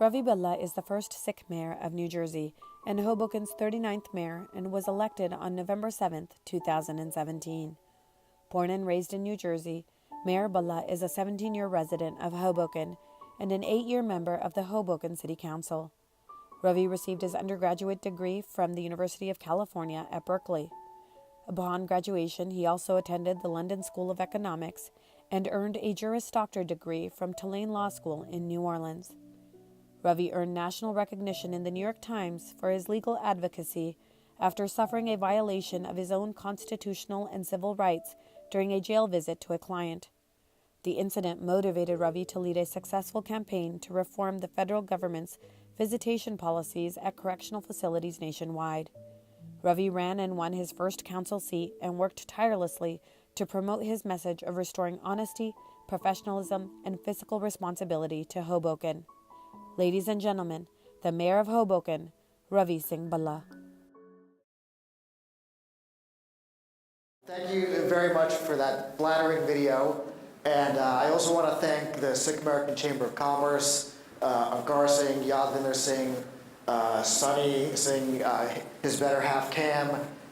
Ravi Bhalla is the first Sikh mayor of New Jersey and Hoboken's 39th mayor and was elected on November 7, 2017. Born and raised in New Jersey, Mayor Bhalla is a 17-year resident of Hoboken and an 8-year member of the Hoboken City Council. Ravi received his undergraduate degree from the University of California at Berkeley. Upon graduation, he also attended the London School of Economics and earned a Juris Doctor degree from Tulane Law School in New Orleans. Ravi earned national recognition in the New York Times for his legal advocacy after suffering a violation of his own constitutional and civil rights during a jail visit to a client. The incident motivated Ravi to lead a successful campaign to reform the federal government's visitation policies at correctional facilities nationwide. Ravi ran and won his first council seat and worked tirelessly to promote his message of restoring honesty, professionalism, and fiscal responsibility to Hoboken. Ladies and gentlemen, the Mayor of Hoboken, Ravi Singh Bhalla. Thank you very much for that flattering video. And I also want to thank the Sikh American Chamber of Commerce, Ankar Singh, Yadvinder Singh, Sunny Singh, his better half Cam,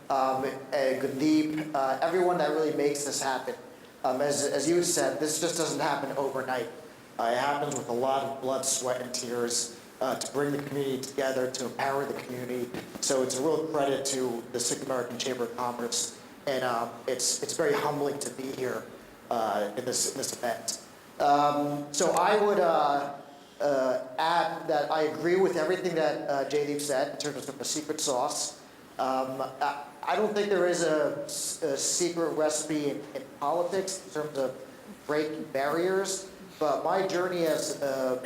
Gundeep, everyone that really makes this happen. As you said, this just doesn't happen overnight. It happens with a lot of blood, sweat, and tears to bring the community together, to empower the community. So it's a real credit to the Sikh American Chamber of Commerce, and it's very humbling to be here in this event. So I would add that I agree with everything that Jaydeep said in terms of the secret sauce. I don't think there is a secret recipe in politics in terms of breaking barriers. But my journey as a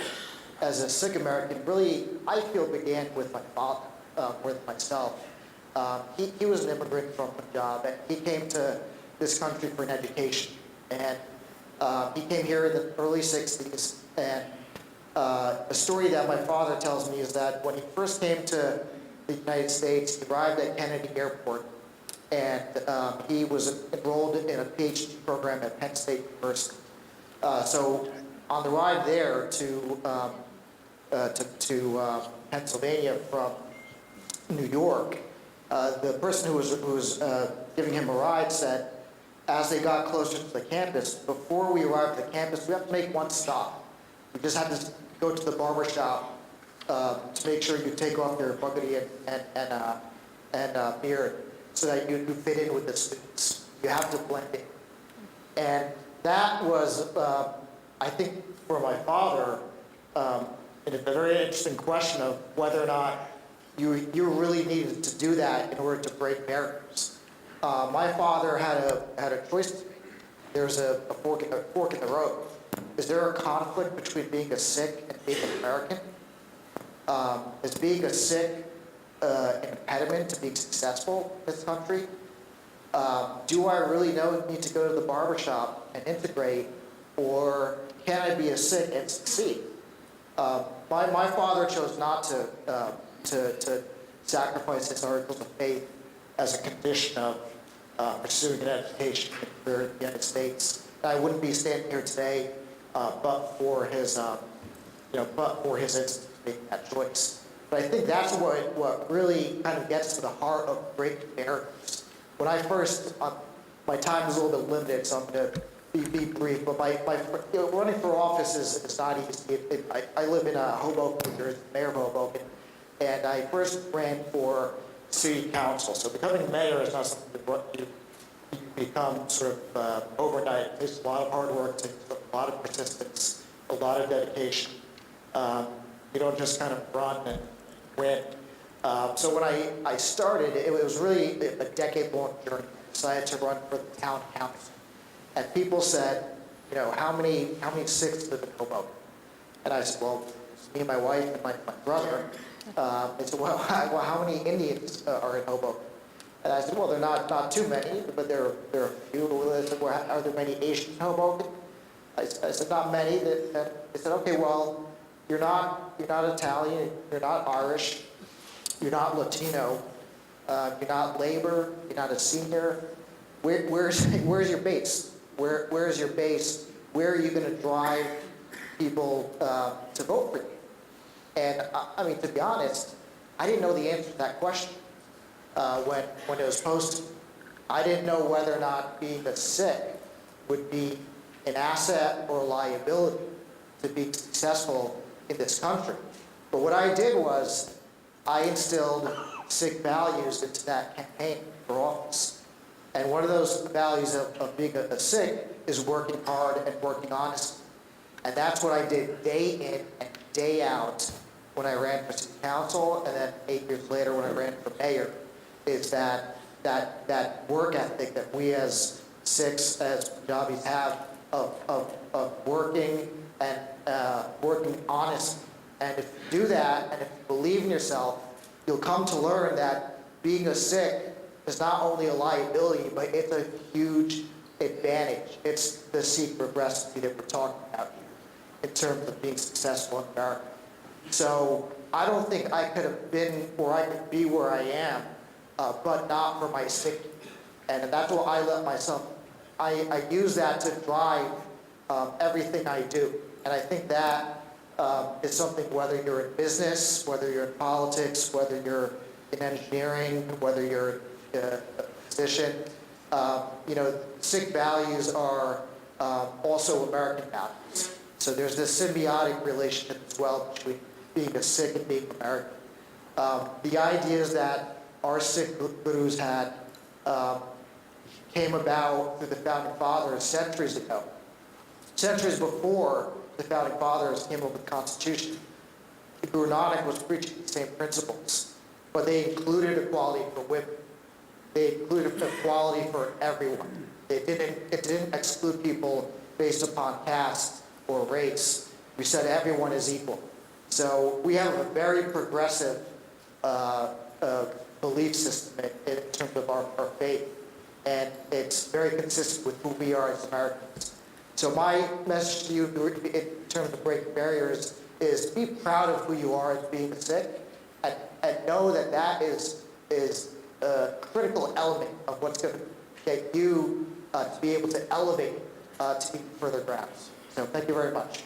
Sikh American really, I feel, began with my father, with myself. He was an immigrant from Punjab, and he came to this country for an education. And he came here in the early 60s. And a story that my father tells me is that when he first came to the United States, he arrived at Kennedy Airport, and he was enrolled in a PhD program at Penn State University. So on the ride there to Pennsylvania from New York, the person who was giving him a ride said, as they got closer to the campus, before we arrived at the campus, we have to make one stop. We just had to go to the barber shop to make sure you take off your buggity and beard so that you fit in with the students. You have to blend in. And that was, I think, for my father, it's a very interesting question of whether or not you really needed to do that in order to break barriers. My father had a choice. There's a fork in the road. Is there a conflict between being a Sikh and being an American? Is being a Sikh an impediment to being successful in this country? Do I really need to go to the barbershop and integrate, or can I be a Sikh and succeed? My father chose not to sacrifice his articles of faith as a condition of pursuing an education here in the United States. I wouldn't be standing here today, but for his instance making that choice. But I think that's what really kind of gets to the heart of breaking barriers. When I first, my time is a little bit limited, so I'm going to be brief. But running for office is not easy. I live in Hoboken, New Jersey, mayor of Hoboken, and I first ran for city council. So becoming mayor is not something that you become sort of overnight. It takes a lot of hard work, it takes a lot of persistence, a lot of dedication. You don't just kind of run and win. So when I started, it was really a decade-long journey. I decided to run for the town council. And people said, how many Sikhs live in Hoboken? And I said, well, it's me and my wife and my brother. They said, well, how many Indians are in Hoboken? And I said, well, they're not too many, but there are a few. They said, well, are there many Asians in Hoboken? I said, not many. They said, okay, well, you're not Italian, you're not Irish, you're not Latino, you're not labor, you're not a senior. Where's your base? Where's your base? Where are you going to drive people to vote for you? And I mean, to be honest, I didn't know the answer to that question when it was posted. I didn't know whether or not being a Sikh would be an asset or a liability to be successful in this country. But what I did was I instilled Sikh values into that campaign for office. And one of those values of being a Sikh is working hard and working honestly. And that's what I did day in and day out when I ran for city council, and then 8 years later when I ran for mayor, is that work ethic that we as Sikhs, as Punjabis have of working and working honestly. And if you do that, and if you believe in yourself, you'll come to learn that being a Sikh is not only a liability, but it's a huge advantage. It's the secret recipe that we're talking about here in terms of being successful in America. So I don't think I could have been, or I could be where I am, but not for my Sikh. And that's what I let myself, I use that to drive everything I do. And I think that is something, whether you're in business, whether you're in politics, whether you're in engineering, whether you're a physician, Sikh values are also American values. So there's this symbiotic relationship as well between being a Sikh and being American. The ideas that our Sikh gurus had came about through the founding fathers centuries ago. Centuries before the founding fathers came up with the Constitution, Guru Nanak was preaching the same principles, but they included equality for women. They included equality for everyone. It didn't exclude people based upon caste or race. We said everyone is equal. So we have a very progressive belief system in terms of our faith, and it's very consistent with who we are as Americans. So my message to you in terms of breaking barriers is be proud of who you are as being a Sikh, and know that that is a critical element of what's going to get you to be able to elevate to even further grounds. So thank you very much.